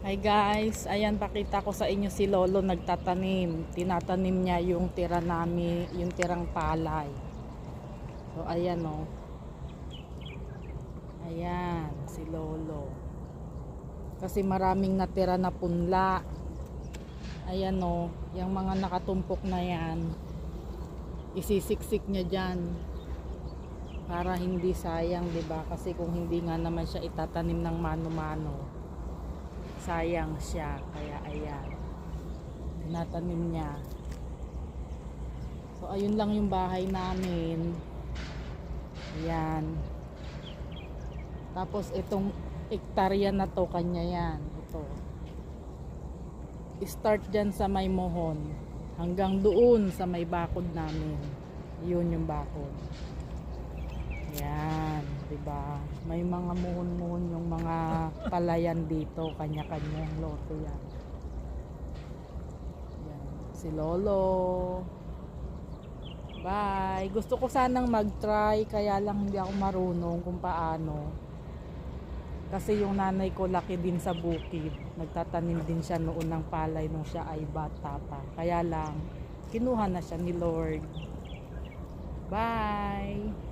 Hi guys, ayan pakita ko sa inyo si Lolo nagtatanim. Tinatanim niya yung tira namin, yung tirang palay. So ayan oh. Ayan si Lolo. Kasi maraming natira na punla. Ayan oh, yung mga nakatumpok na yan. Isisiksik niya diyan. Para hindi sayang, 'di ba? Kasi kung hindi nga naman siya itatanim ng mano-mano, sayang siya. Kaya ayan, tinatanim niya. So ayun lang yung bahay namin. Ayan. Tapos itong ektarya na to kanya yan. Ito, start dyan sa may mohon hanggang doon sa may bakod namin. Yun yung bakod. Yan, 'di ba? May mga muhon-muhon yung mga palayan dito, kanya-kanyang lote yan. Yan, si Lolo. Bye. Gusto ko sanang mag-try, kaya lang hindi ako marunong kung paano. Kasi yung nanay ko laki din sa bukid. Nagtatanim din siya noon ng palay nung siya ay bata pa. Kaya lang kinuha na siya ni Lord. Bye.